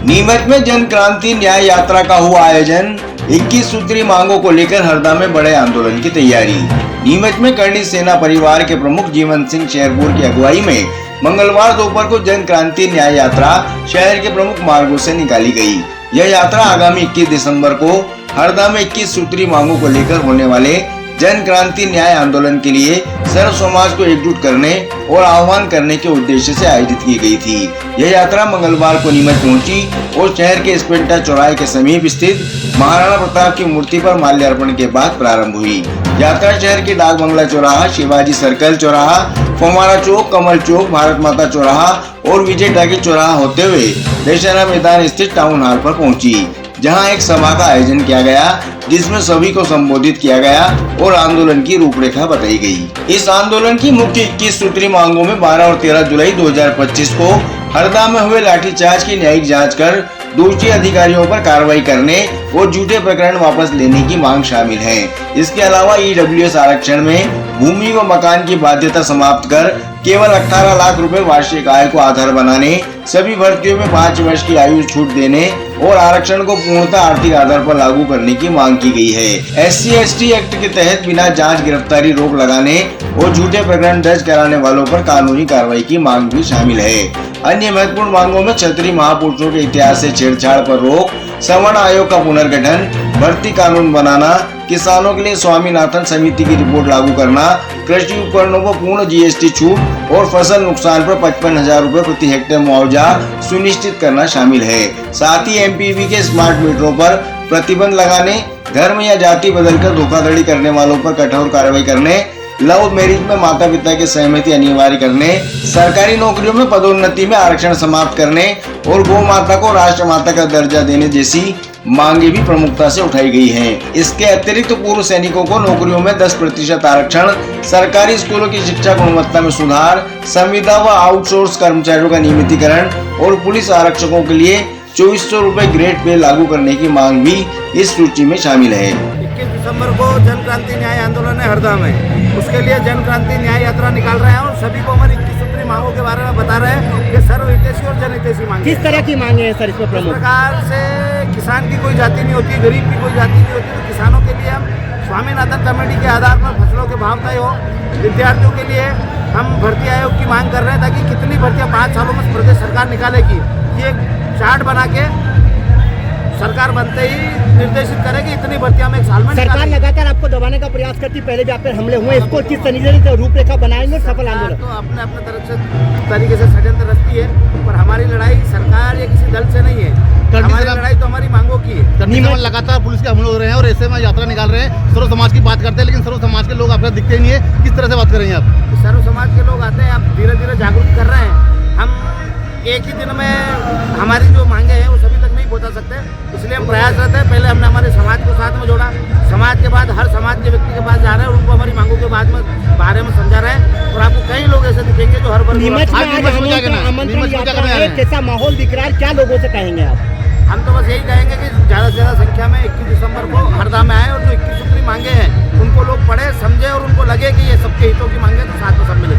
नीमच में जन क्रांति न्याय यात्रा का हुआ आयोजन। 21 सूत्री मांगों को लेकर हरदा में बड़े आंदोलन की तैयारी। नीमच में करणी सेना परिवार के प्रमुख जीवन सिंह शेरपुर की अगुवाई में मंगलवार दोपहर को जन क्रांति न्याय यात्रा शहर के प्रमुख मार्गों से निकाली गई। यह यात्रा आगामी 21 दिसंबर को हरदा में 21 सूत्री मांगों को लेकर होने वाले जन क्रांति न्याय आंदोलन के लिए सर्व समाज को एकजुट करने और आह्वान करने के उद्देश्य से आयोजित की गई थी। यह यात्रा मंगलवार को नीमच पहुंची और शहर के स्पेंटा चौराहे के समीप स्थित महाराणा प्रताप की मूर्ति पर माल्यार्पण के बाद प्रारंभ हुई। यात्रा शहर के डाक बंगला चौराहा, शिवाजी सर्कल चौराहा, फुवारा चौक, कमल चौक, भारत माता चौराहा और विजय टाकी चौराहा होते हुए दशहरा मैदान स्थित टाउन हॉल पर पहुंची, जहां एक सभा का आयोजन किया गया जिसमें सभी को संबोधित किया गया और आंदोलन की रूपरेखा बताई गई। इस आंदोलन की मुख्य 21 सूत्री मांगों में 12 और 13 जुलाई 2025 को हरदा में हुए लाठीचार्ज की न्यायिक जांच कर दोषी अधिकारियों पर कार्रवाई करने और झूठे प्रकरण वापस लेने की मांग शामिल है। इसके अलावा ईडब्ल्यूएस आरक्षण में भूमि व मकान की बाध्यता समाप्त कर केवल 18 लाख रुपए वार्षिक आय को आधार बनाने, सभी भर्तियों में 5 वर्ष की आयु छूट देने और आरक्षण को पूर्णतः आर्थिक आधार पर लागू करने की मांग की गई है। SC/ST एक्ट के तहत बिना जांच गिरफ्तारी रोक लगाने और झूठे प्रकरण दर्ज कराने वालों पर कानूनी कार्रवाई की मांग भी शामिल है। अन्य महत्वपूर्ण मांगों में क्षत्रिय महापुरुषों के इतिहास से छेड़छाड़ पर रोक, सवर्ण आयोग का पुनर्गठन, भर्ती कानून बनाना, किसानों के लिए स्वामीनाथन समिति की रिपोर्ट लागू करना, कृषि उपकरणों को पूर्ण GST छूट और फसल नुकसान पर 55,000 रुपए प्रति हेक्टेयर मुआवजा सुनिश्चित करना शामिल है। साथ ही MPV के स्मार्ट मीटरों पर प्रतिबंध लगाने, धर्म या जाति बदलकर धोखाधड़ी करने वालों पर कठोर कार्रवाई करने, लव मैरिज में माता पिता की सहमति अनिवार्य करने, सरकारी नौकरियों में पदोन्नति में आरक्षण समाप्त करने और गौ माता को राष्ट्र माता का दर्जा देने जैसी मांगे भी प्रमुखता से उठाई गई हैं। इसके अतिरिक्त पूर्व सैनिकों को नौकरियों में 10% आरक्षण, सरकारी स्कूलों की शिक्षा गुणवत्ता में सुधार, संविदा व आउटसोर्स कर्मचारियों का नियमितीकरण और पुलिस आरक्षकों के लिए 2400 रुपए ग्रेड पे लागू करने की मांग भी इस सूची में शामिल है। 21 दिसंबर को जन क्रांति न्याय आंदोलन है हरदा में, उसके लिए जन क्रांति न्याय यात्रा निकाल रहे हैं और सभी को हमारी 21 सूत्री मांगों के बारे में बता रहे हैं कि सर्वहितैषी और जनहितैषी मांगे। किस तरह की मांगे हैं सर इसमें प्रमुख? प्रकार से किसान की कोई जाति नहीं होती, गरीब की कोई जाति नहीं होती, तो किसानों के लिए हम स्वामीनाथन कमेटी के आधार पर फसलों के भाव तय हो। विद्यार्थियों के लिए हम भर्ती आयोग की मांग कर रहे हैं ताकि कितनी भर्तियाँ 5 सालों में प्रदेश सरकार निकालेगी, ये चार्ट बना के सरकार बनते ही निर्देशित करेगी इतनी भर्तियां में 1 साल में। सरकार लगातार आपको दबाने का प्रयास करती, पहले भी आप पर हमले हुए, इसको किस तरीके से रूपरेखा बनाएंगे और सफल आंदोलन? तो अपने अपने तरफ से तरीके से षड्यंत्र रचती है, पर हमारी लड़ाई सरकार या किसी दल से नहीं है, हमारी लड़ाई तो हमारी मांगों की है। लगातार पुलिस के हमले हो रहे हैं और ऐसे में यात्रा निकाल रहे हैं, सर्व समाज की बात करते हैं, लेकिन सर्व समाज के लोग आपको दिखते नहीं है। किस तरह से बात करेंगे आप? सर्व समाज के लोग आते हैं, आप धीरे धीरे जागरूक कर रहे हैं। हम एक ही दिन में हमारी जो मांगे हैं वो सभी तक नहीं पहुंचा सकते, इसलिए हम प्रयासरत हैं। पहले हमने हमारे समाज को साथ में जोड़ा, समाज के बाद हर समाज के व्यक्ति के पास जा रहे हैं और उनको हमारी मांगों के बारे में समझा रहे हैं। और आपको कई लोग ऐसे दिखेंगे जो हर वर्ग कैसा माहौल दिख रहा है, क्या लोगों से कहेंगे आप? हम तो बस यही कहेंगे कि ज़्यादा से ज़्यादा संख्या में 21 दिसंबर को हरदा में आए और जो 21 सूत्री मांगे हैं उनको लोग पढ़े, समझे और उनको लगे कि ये सबके हितों की मांगे, तो साथ में सब मिले।